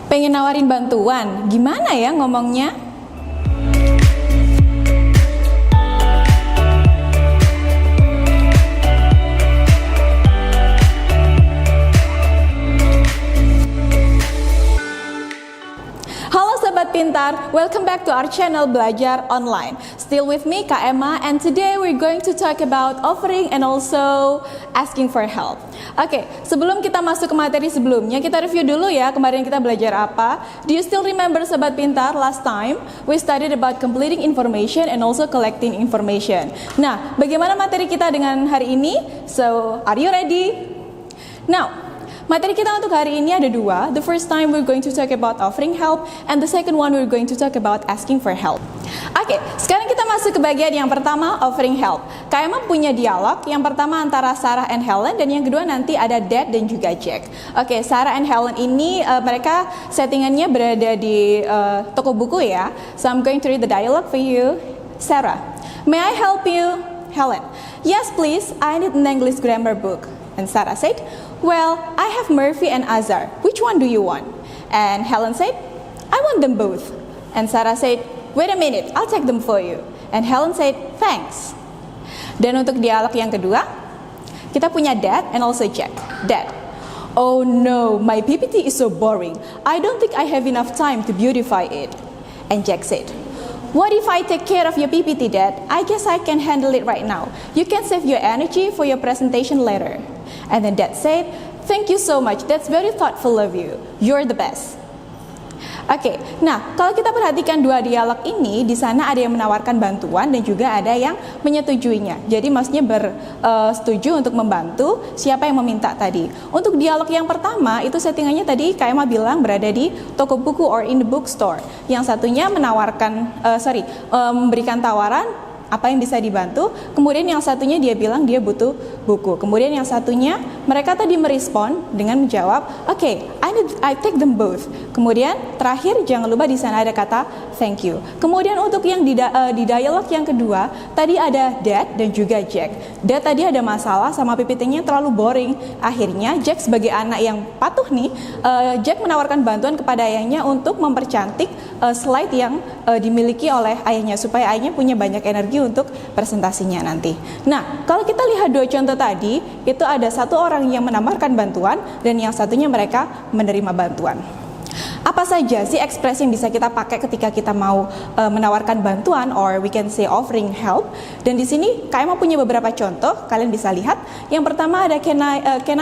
Pengen nawarin bantuan, gimana ya ngomongnya? Halo Sobat Pintar, welcome back to our channel Belajar Online. Still with me, Kak Emma, and today we're going to talk about offering and also asking for help. Oke, sebelum kita masuk ke materi sebelumnya, kita review dulu ya kemarin kita belajar apa. Do you still remember Sobat Pintar, last time we studied about completing information and also collecting information. Nah, bagaimana materi kita dengan hari ini? So, are you ready? Now, materi kita untuk hari ini ada dua. The first time we're going to talk about offering help, and the second one we're going to talk about asking for help. Oke, sekarang kita masuk ke bagian yang pertama, offering help. Kak Emma punya dialog, yang pertama antara Sarah and Helen, dan yang kedua nanti ada Dad dan juga Jack. Oke, Sarah and Helen ini mereka settingannya berada di toko buku ya. So I'm going to read the dialogue for you. Sarah, may I help you? Helen, yes please, I need an English grammar book. And Sarah said, well, I have Murphy and Azar. Which one do you want? And Helen said, I want them both. And Sarah said, wait a minute, I'll take them for you. And Helen said, thanks. Dan untuk dialog yang kedua, kita punya Dad and also Jack. Dad, oh no, my PPT is so boring. I don't think I have enough time to beautify it. And Jack said, what if I take care of your PPT, Dad? I guess I can handle it right now. You can save your energy for your presentation later. And then Dad said, thank you so much, that's very thoughtful of you. You're the best. Oke, nah kalau kita perhatikan dua dialog ini, di sana ada yang menawarkan bantuan dan juga ada yang menyetujuinya. Jadi maksudnya bersetuju untuk membantu siapa yang meminta tadi. Untuk dialog yang pertama, itu settingannya tadi Kak Emma bilang berada di toko buku or in the bookstore. Yang satunya memberikan tawaran apa yang bisa dibantu, kemudian yang satunya dia bilang dia butuh buku. Kemudian yang satunya mereka tadi merespon dengan menjawab, okay, I take them both. Kemudian terakhir jangan lupa di sana ada kata thank you. Kemudian untuk yang di dialog yang kedua, tadi ada Dad dan juga Jack. Dad tadi ada masalah sama PPT-nya terlalu boring. Akhirnya Jack sebagai anak yang patuh nih, Jack menawarkan bantuan kepada ayahnya untuk mempercantik slide yang dimiliki oleh ayahnya supaya ayahnya punya banyak energi untuk presentasinya nanti. Nah, kalau kita lihat dua contoh tadi, itu ada satu orang yang menawarkan bantuan dan yang satunya mereka menerima bantuan. Apa saja sih ekspresi yang bisa kita pakai ketika kita mau menawarkan bantuan, or we can say offering help? Dan di sini Kak Emma punya beberapa contoh, kalian bisa lihat. Yang pertama ada can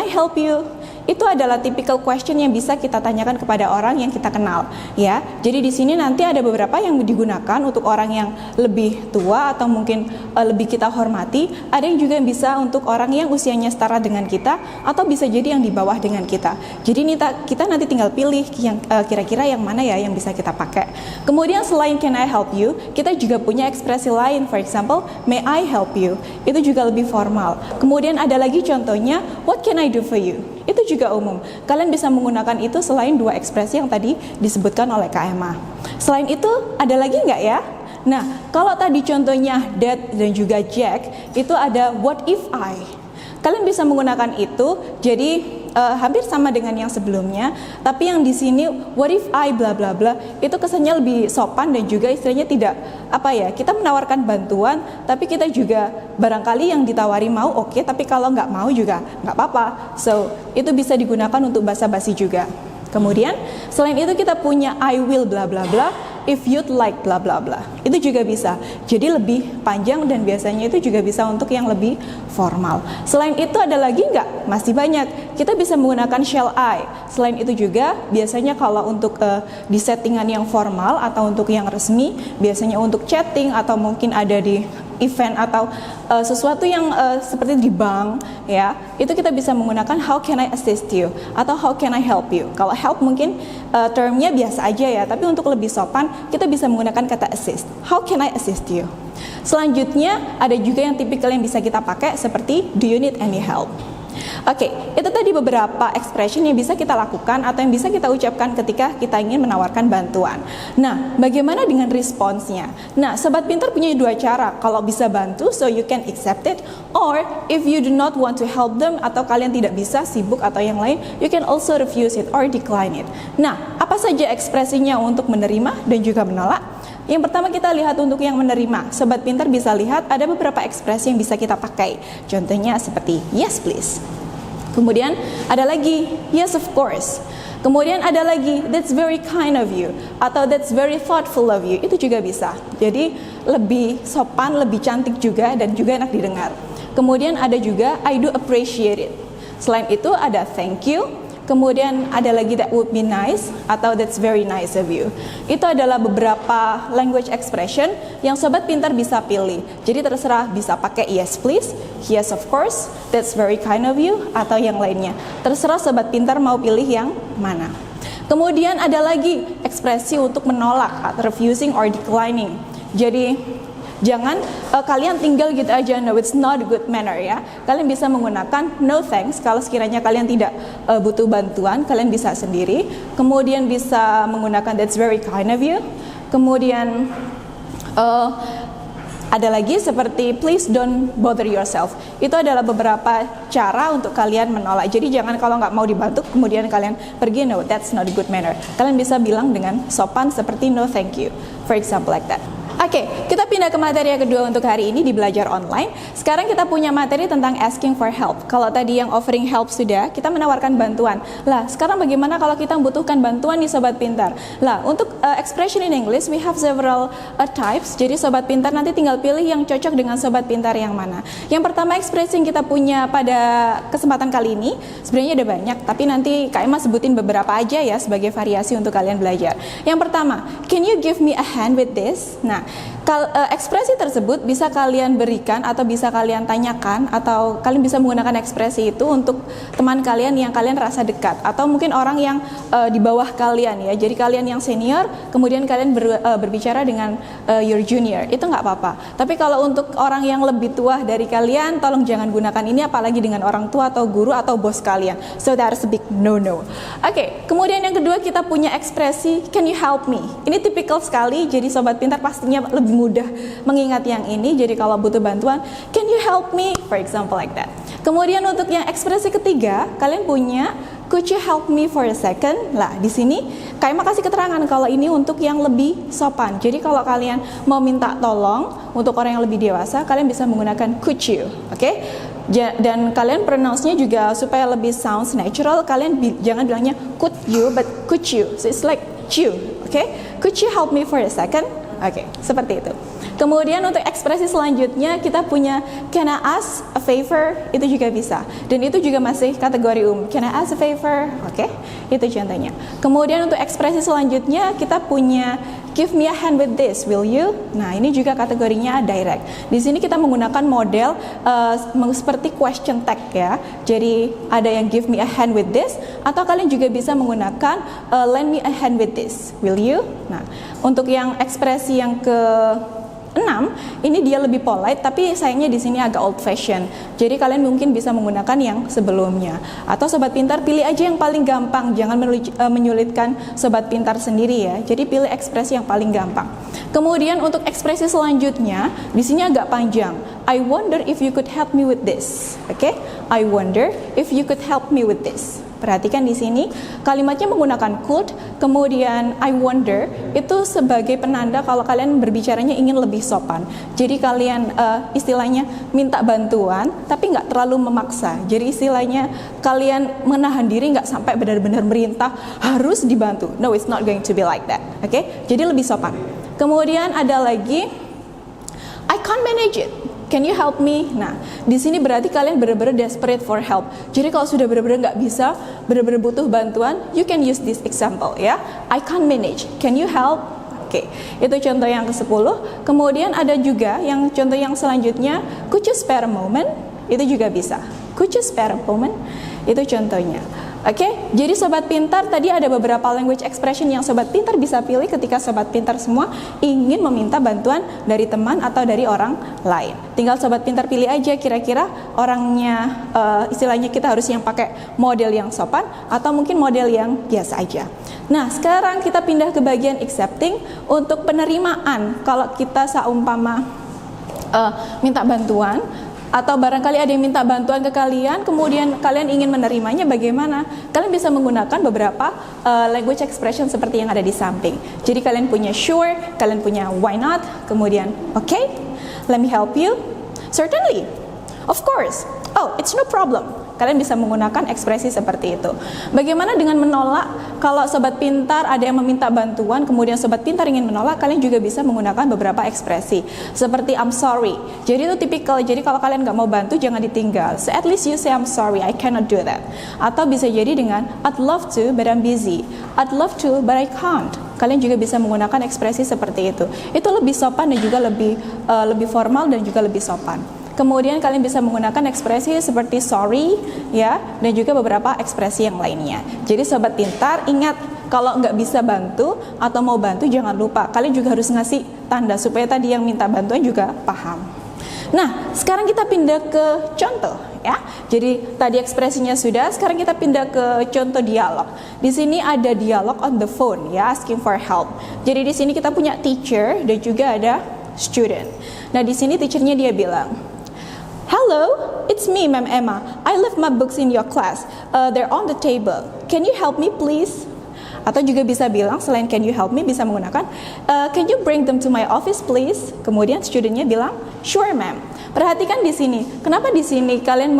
I help you? Itu adalah typical question yang bisa kita tanyakan kepada orang yang kita kenal, ya. Jadi di sini nanti ada beberapa yang digunakan untuk orang yang lebih tua atau mungkin lebih kita hormati. Ada yang juga bisa untuk orang yang usianya setara dengan kita atau bisa jadi yang di bawah dengan kita. Jadi kita nanti tinggal pilih yang kira-kira yang mana ya yang bisa kita pakai. Kemudian selain can I help you, kita juga punya ekspresi lain. For example, may I help you? Itu juga lebih formal. Kemudian ada lagi contohnya, what can I do for you? Itu juga umum. Kalian bisa menggunakan itu selain dua ekspresi yang tadi disebutkan oleh Kak Emma. Selain itu, ada lagi nggak ya? Nah, kalau tadi contohnya Dad dan juga Jack, itu ada what if I. Kalian bisa menggunakan itu, jadi hampir sama dengan yang sebelumnya, tapi yang di sini what if I bla bla bla, itu kesannya lebih sopan dan juga istilahnya tidak kita menawarkan bantuan, tapi kita juga barangkali yang ditawari mau oke, tapi kalau nggak mau juga nggak apa-apa. So itu bisa digunakan untuk basa-basi juga. Kemudian selain itu kita punya I will bla bla bla, if you'd like bla bla bla. Itu juga bisa. Jadi lebih panjang dan biasanya itu juga bisa untuk yang lebih formal. Selain itu ada lagi nggak? Masih banyak. Kita bisa menggunakan shall I. Selain itu juga biasanya kalau untuk di settingan yang formal atau untuk yang resmi, biasanya untuk chatting atau mungkin ada di event atau sesuatu yang seperti di bank ya, itu kita bisa menggunakan how can I assist you atau how can I help you. Kalau help mungkin termnya biasa aja ya, tapi untuk lebih sopan kita bisa menggunakan kata assist. How can I assist you? Selanjutnya ada juga yang tipikal yang bisa kita pakai seperti do you need any help? Oke, itu tadi beberapa expression yang bisa kita lakukan atau yang bisa kita ucapkan ketika kita ingin menawarkan bantuan. Nah, bagaimana dengan responsnya? Nah, Sobat Pintar punya dua cara. Kalau bisa bantu, so you can accept it, or if you do not want to help them atau kalian tidak bisa, sibuk atau yang lain, you can also refuse it or decline it. Nah, apa saja ekspresinya untuk menerima dan juga menolak? Yang pertama kita lihat untuk yang menerima. Sobat Pintar bisa lihat ada beberapa ekspresi yang bisa kita pakai. Contohnya seperti yes please. Kemudian ada lagi yes of course. Kemudian ada lagi that's very kind of you atau that's very thoughtful of you. Itu juga bisa. Jadi lebih sopan, lebih cantik juga dan juga enak didengar. Kemudian ada juga I do appreciate it. Selain itu ada thank you. Kemudian ada lagi that would be nice atau that's very nice of you. Itu adalah beberapa language expression yang Sobat Pintar bisa pilih. Jadi terserah bisa pakai yes please, yes of course, that's very kind of you, atau yang lainnya. Terserah Sobat Pintar mau pilih yang mana. Kemudian ada lagi ekspresi untuk menolak, refusing or declining. Jadi jangan kalian tinggal gitu aja, no it's not a good manner ya. Kalian bisa menggunakan no thanks kalau sekiranya kalian tidak butuh bantuan, kalian bisa sendiri. Kemudian bisa menggunakan that's very kind of you. Kemudian ada lagi seperti please don't bother yourself. Itu adalah beberapa cara untuk kalian menolak. Jadi jangan kalau nggak mau dibantu kemudian kalian pergi, no that's not a good manner. Kalian bisa bilang dengan sopan seperti no thank you, for example like that. Oke, kita pindah ke materi yang kedua untuk hari ini di belajar online. Sekarang kita punya materi tentang asking for help. Kalau tadi yang offering help sudah, kita menawarkan bantuan. Lah, sekarang bagaimana kalau kita membutuhkan bantuan nih Sobat Pintar? Lah, untuk expression in English, we have several types. Jadi Sobat Pintar nanti tinggal pilih yang cocok dengan Sobat Pintar yang mana. Yang pertama ekspresi yang kita punya pada kesempatan kali ini, sebenarnya ada banyak, tapi nanti Kak Emma sebutin beberapa aja ya sebagai variasi untuk kalian belajar. Yang pertama, can you give me a hand with this? Nah, ekspresi tersebut bisa kalian berikan atau bisa kalian tanyakan atau kalian bisa menggunakan ekspresi itu untuk teman kalian yang kalian rasa dekat atau mungkin orang yang di bawah kalian ya. Jadi kalian yang senior kemudian kalian berbicara dengan your junior, itu nggak apa-apa. Tapi kalau untuk orang yang lebih tua dari kalian, tolong jangan gunakan ini apalagi dengan orang tua atau guru atau bos kalian. So that's a big no-no. Oke, kemudian yang kedua kita punya ekspresi can you help me. Ini tipikal sekali, jadi Sobat Pintar pastinya lebih mudah mengingat yang ini. Jadi kalau butuh bantuan, can you help me, for example like that. Kemudian untuk yang ekspresi ketiga, kalian punya could you help me for a second. Lah, di sini Kak Emma kasih keterangan kalau ini untuk yang lebih sopan. Jadi kalau kalian mau minta tolong untuk orang yang lebih dewasa, kalian bisa menggunakan could you, oke? Dan kalian pronounce-nya juga supaya lebih sounds natural, kalian jangan bilangnya could you, but could you. So it's like you, oke? Could you help me for a second? Oke, seperti itu. Kemudian untuk ekspresi selanjutnya kita punya can I ask a favor, itu juga bisa. Dan itu juga masih kategori Can I ask a favor? Oke, itu contohnya. Kemudian untuk ekspresi selanjutnya kita punya give me a hand with this, will you? Nah, ini juga kategorinya direct. Di sini kita menggunakan model seperti question tag ya. Jadi ada yang give me a hand with this, atau kalian juga bisa menggunakan lend me a hand with this, will you? Nah, untuk yang ekspresi yang ke-6 ini dia lebih polite, tapi sayangnya di sini agak old fashion. Jadi kalian mungkin bisa menggunakan yang sebelumnya. Atau Sobat Pintar pilih aja yang paling gampang, jangan menyulitkan Sobat Pintar sendiri ya. Jadi pilih ekspresi yang paling gampang. Kemudian untuk ekspresi selanjutnya di sini agak panjang. I wonder if you could help me with this. Oke? I wonder if you could help me with this. Perhatikan di sini kalimatnya menggunakan could, kemudian I wonder itu sebagai penanda kalau kalian berbicaranya ingin lebih sopan. Jadi kalian istilahnya minta bantuan tapi nggak terlalu memaksa. Jadi istilahnya kalian menahan diri, nggak sampai benar-benar merintah harus dibantu. No, it's not going to be like that. Oke? Jadi lebih sopan. Kemudian ada lagi I can't manage it. Can you help me? Nah, di sini berarti kalian benar-benar desperate for help. Jadi kalau sudah benar-benar nggak bisa, benar-benar butuh bantuan, you can use this example ya. I can't manage. Can you help? Oke, itu contoh yang ke-10. Kemudian ada juga yang contoh yang selanjutnya, could you spare a moment? Itu juga bisa. Could you spare a moment? Itu contohnya. Oke, jadi sobat pintar tadi ada beberapa language expression yang sobat pintar bisa pilih ketika sobat pintar semua ingin meminta bantuan dari teman atau dari orang lain. Tinggal sobat pintar pilih aja kira-kira orangnya, istilahnya kita harus yang pakai model yang sopan atau mungkin model yang biasa aja. Nah, sekarang kita pindah ke bagian accepting untuk penerimaan. Kalau kita seumpama minta bantuan, atau barangkali ada yang minta bantuan ke kalian, kemudian kalian ingin menerimanya, bagaimana? Kalian bisa menggunakan beberapa language expression seperti yang ada di samping. Jadi kalian punya sure, kalian punya why not, kemudian okay, let me help you, certainly, of course, oh it's no problem. Kalian bisa menggunakan ekspresi seperti itu. Bagaimana dengan menolak? Kalau sobat pintar ada yang meminta bantuan, kemudian sobat pintar ingin menolak, kalian juga bisa menggunakan beberapa ekspresi. Seperti I'm sorry. Jadi itu tipikal. Jadi kalau kalian nggak mau bantu, jangan ditinggal. So at least you say I'm sorry, I cannot do that. Atau bisa jadi dengan I'd love to, but I'm busy. I'd love to, but I can't. Kalian juga bisa menggunakan ekspresi seperti itu. Itu lebih sopan dan juga lebih formal dan juga lebih sopan. Kemudian kalian bisa menggunakan ekspresi seperti sorry, ya, dan juga beberapa ekspresi yang lainnya. Jadi sobat pintar, ingat kalau nggak bisa bantu atau mau bantu jangan lupa kalian juga harus ngasih tanda supaya tadi yang minta bantuan juga paham. Nah, sekarang kita pindah ke contoh, ya. Jadi tadi ekspresinya sudah, sekarang kita pindah ke contoh dialog. Di sini ada dialog on the phone, ya, asking for help. Jadi di sini kita punya teacher dan juga ada student. Nah, di sini teachernya dia bilang, "Hello, it's me, Ma'am Emma. I left my books in your class. They're on the table. Can you help me, please?" Atau juga bisa bilang selain can you help me bisa menggunakan can you bring them to my office, please? Kemudian studentnya bilang sure, ma'am. Perhatikan di sini. Kenapa di sini kalian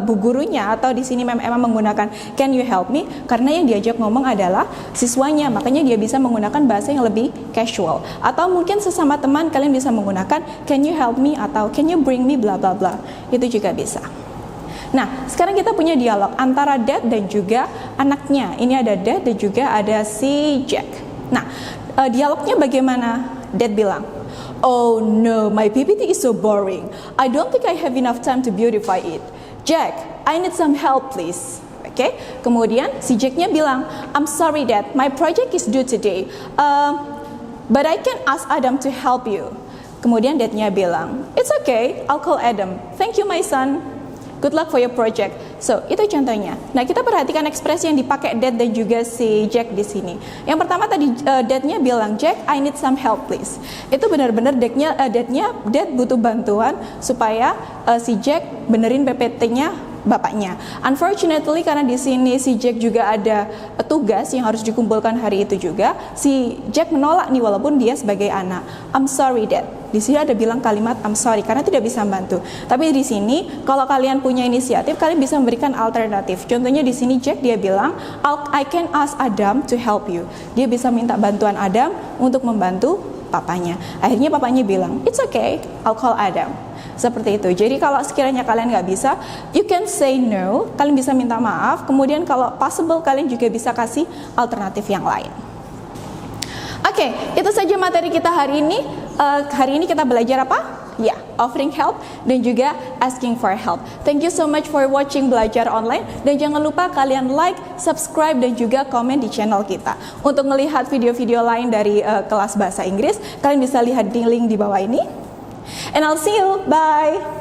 bu gurunya atau di sini Ma'am Emma menggunakan can you help me? Karena yang diajak ngomong adalah siswanya, makanya dia bisa menggunakan bahasa yang lebih casual. Atau mungkin sesama teman kalian bisa menggunakan can you help me atau can you bring me bla bla bla. Itu juga bisa. Nah, sekarang kita punya dialog antara Dad dan juga anaknya. Ini ada Dad dan juga ada si Jack. Nah, dialognya bagaimana? Dad bilang, "Oh no, my PPT is so boring. I don't think I have enough time to beautify it. Jack, I need some help, please." Oke, kemudian si Jacknya bilang, "I'm sorry, Dad, my project is due today. But I can ask Adam to help you." Kemudian Dadnya bilang, "It's okay, I'll call Adam. Thank you, my son. Good luck for your project." So, itu contohnya. Nah, kita perhatikan ekspresi yang dipakai Dad dan juga si Jack di sini. Yang pertama tadi Dadnya bilang, "Jack, I need some help, please." Itu benar-benar Dad butuh bantuan supaya si Jack benerin PPT-nya bapaknya. Unfortunately karena di sini si Jack juga ada tugas yang harus dikumpulkan hari itu juga, si Jack menolak nih walaupun dia sebagai anak. "I'm sorry, Dad." Di sini ada bilang kalimat I'm sorry karena tidak bisa membantu. Tapi di sini kalau kalian punya inisiatif, kalian bisa memberikan alternatif. Contohnya di sini Jack dia bilang, I can ask Adam to help you. Dia bisa minta bantuan Adam untuk membantu papanya. Akhirnya papanya bilang, "It's okay, I'll call Adam." Seperti itu. Jadi kalau sekiranya kalian nggak bisa, you can say no. Kalian bisa minta maaf. Kemudian kalau possible, kalian juga bisa kasih alternatif yang lain. Oke, itu saja materi kita hari ini. Hari ini kita belajar apa? Ya, offering help dan juga asking for help. Thank you so much for watching Belajar Online. Dan jangan lupa kalian like, subscribe, dan juga komen di channel kita. Untuk melihat video-video lain dari kelas bahasa Inggris, kalian bisa lihat di link di bawah ini. And I'll see you. Bye.